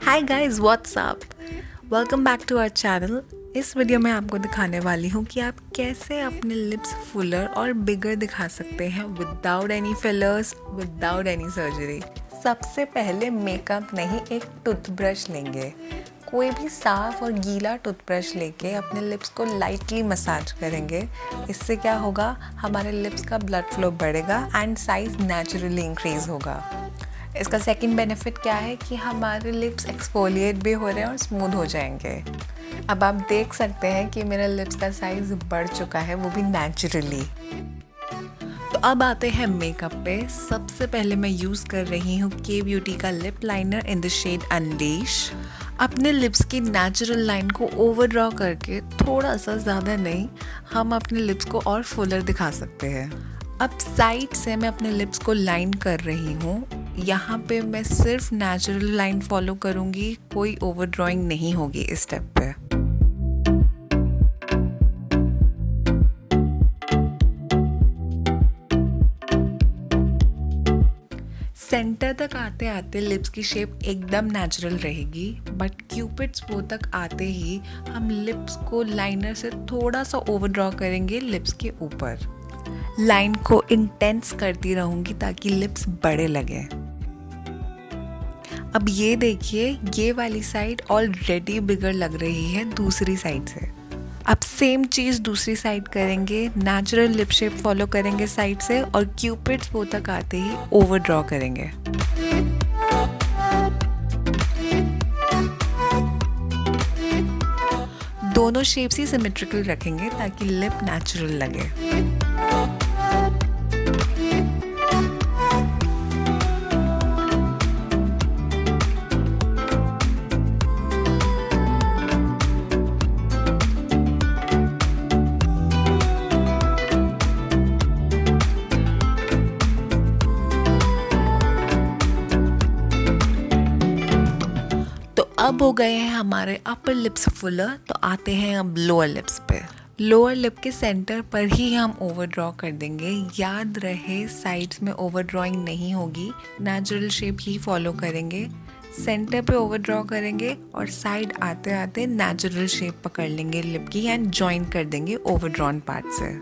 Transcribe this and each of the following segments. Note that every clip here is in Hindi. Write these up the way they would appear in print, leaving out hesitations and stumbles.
Hi guys, what's up. Welcome back to our channel. इस वीडियो में आपको दिखाने वाली हूँ कि आप कैसे अपने लिप्स फुलर और बिगर दिखा सकते हैं without any fillers, without any surgery. सबसे पहले मेकअप नहीं, एक टूथब्रश लेंगे। कोई भी साफ और गीला टूथब्रश लेके अपने लिप्स को लाइटली मसाज करेंगे। इससे क्या होगा, हमारे लिप्स का ब्लड फ्लो बढ़ेगा एंड साइज नेचुरली इंक्रीज होगा। इसका सेकंड बेनिफिट क्या है कि हमारे लिप्स एक्सफोलिएट भी हो रहे हैं और स्मूथ हो जाएंगे। अब आप देख सकते हैं कि मेरा लिप्स का साइज बढ़ चुका है, वो भी नेचुरली। तो अब आते हैं मेकअप पे। सबसे पहले मैं यूज़ कर रही हूँ के ब्यूटी का lip liner in the shade unleash. अपने लिप्स की नेचुरल लाइन को ओवरड्रॉ करके, थोड़ा सा ज़्यादा नहीं, हम अपने लिप्स को और फुलर दिखा सकते हैं। अब साइड से मैं अपने लिप्स को लाइन कर रही हूँ। यहाँ पे मैं सिर्फ नेचुरल लाइन फॉलो करूँगी, कोई ओवर ड्राइंग नहीं होगी इस स्टेप पे। सेंटर तक आते आते लिप्स की शेप एकदम नेचुरल रहेगी, बट क्यूपिड्स बो तक आते ही हम लिप्स को लाइनर से थोड़ा सा ओवर ड्रॉ करेंगे लिप्स के ऊपर। लाइन को इंटेंस करती रहूँगी ताकि लिप्स बड़े लगे। अब ये देखिए, ये वाली साइड ऑलरेडी बिगर लग रही है दूसरी साइड से। अब सेम चीज़ दूसरी साइड करेंगे, नेचुरल लिप शेप फॉलो करेंगे साइड से और क्यूपिड्स बो तक आते ही ओवर ड्रॉ करेंगे। दोनों शेप्स ही सिमेट्रिकल रखेंगे ताकि लिप नेचुरल लगे। अब हो गए हैं हमारे अपर लिप्स फुलर, तो आते हैं अब लोअर लिप्स पे। लोअर लिप के सेंटर पर ही हम ओवर ड्रॉ कर देंगे। याद रहे, साइड्स में ओवर ड्रॉइंग नहीं होगी, नेचुरल शेप ही फॉलो करेंगे। सेंटर पे ओवर ड्रॉ करेंगे और साइड आते आते नेचुरल शेप पकड़ लेंगे लिप की एंड ज्वाइन कर देंगे ओवर ड्रॉन पार्ट से।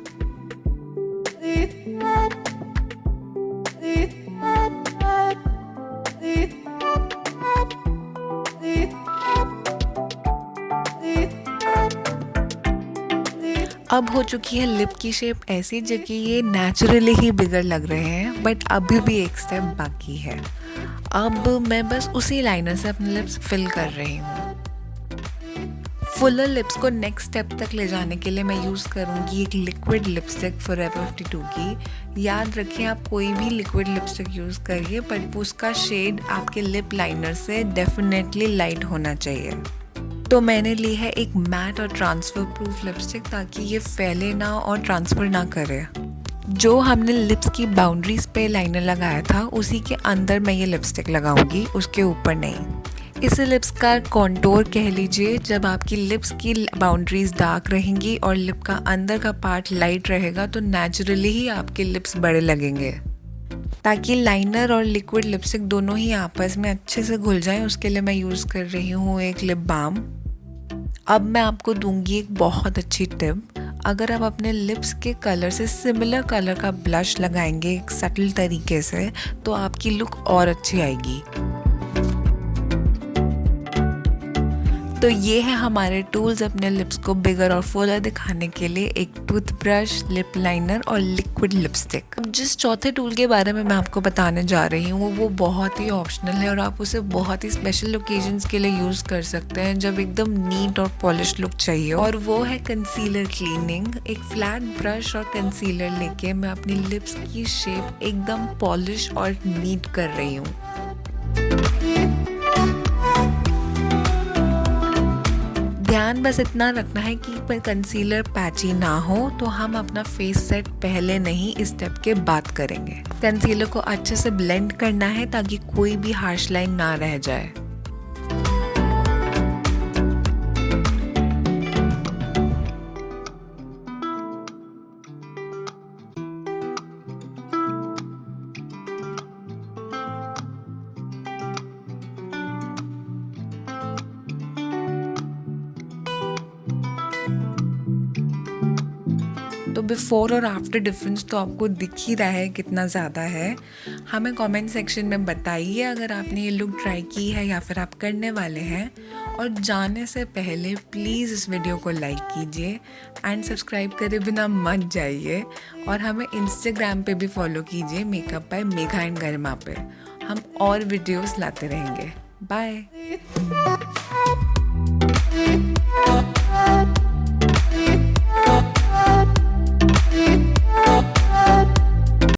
अब हो चुकी है लिप की शेप ऐसी जबकि ये नेचुरली ही बिगर लग रहे हैं, बट अभी भी एक स्टेप बाकी है। अब मैं बस उसी लाइनर से अपने लिप्स फिल कर रही हूँ। फुलर लिप्स को नेक्स्ट स्टेप तक ले जाने के लिए मैं यूज़ करूँगी एक लिक्विड लिपस्टिक फॉरएवर 52 की। याद रखें, आप कोई भी लिक्विड लिपस्टिक यूज़ करिए, बट उसका शेड आपके लिप लाइनर से डेफिनेटली लाइट होना चाहिए। तो मैंने ली है एक मैट और ट्रांसफ़र प्रूफ लिपस्टिक ताकि ये फैले ना और ट्रांसफ़र ना करे। जो हमने लिप्स की बाउंड्रीज पे लाइनर लगाया था उसी के अंदर मैं ये लिपस्टिक लगाऊंगी, उसके ऊपर नहीं। इसे लिप्स का कॉन्टोर कह लीजिए। जब आपकी लिप्स की बाउंड्रीज डार्क रहेंगी और लिप का अंदर का पार्ट लाइट रहेगा तो नेचुरली ही आपके लिप्स बड़े लगेंगे। ताकि लाइनर और लिक्विड लिपस्टिक दोनों ही आपस में अच्छे से घुल जाएं, उसके लिए मैं यूज़ कर रही हूँ एक लिप बाम। अब मैं आपको दूंगी एक बहुत अच्छी टिप। अगर आप अपने लिप्स के कलर से सिमिलर कलर का ब्लश लगाएंगे एक सटल तरीके से, तो आपकी लुक और अच्छी आएगी। तो ये है हमारे टूल्स अपने लिप्स को बिगर और फुलर दिखाने के लिए, एक टूथब्रश, लिप लाइनर और लिक्विड लिपस्टिक। अब जिस चौथे टूल के बारे में मैं आपको बताने जा रही हूँ वो बहुत ही ऑप्शनल है और आप उसे बहुत ही स्पेशल ओकेजन्स के लिए यूज़ कर सकते हैं जब एकदम नीट और पॉलिश लुक चाहिए, और वो है कंसीलर क्लीनिंग। एक फ्लैट ब्रश और कंसीलर लेके मैं अपनी लिप्स की शेप एकदम पॉलिश और नीट कर रही हूँ। ध्यान बस इतना रखना है कि कंसीलर पैची ना हो, तो हम अपना फेस सेट पहले नहीं, इस स्टेप के बाद करेंगे। कंसीलर को अच्छे से ब्लेंड करना है ताकि कोई भी हार्श लाइन ना रह जाए। तो बिफ़ोर और आफ्टर डिफरेंस तो आपको दिख ही रहा है कितना ज़्यादा है। हमें कमेंट सेक्शन में बताइए अगर आपने ये लुक ट्राई की है या फिर आप करने वाले हैं। और जाने से पहले प्लीज़ इस वीडियो को लाइक कीजिए एंड सब्सक्राइब करे बिना मत जाइए। और हमें इंस्टाग्राम पे भी फॉलो कीजिए, मेकअप बाय मेघा एंड गरिमा पे। हम और वीडियोस लाते रहेंगे। बाय।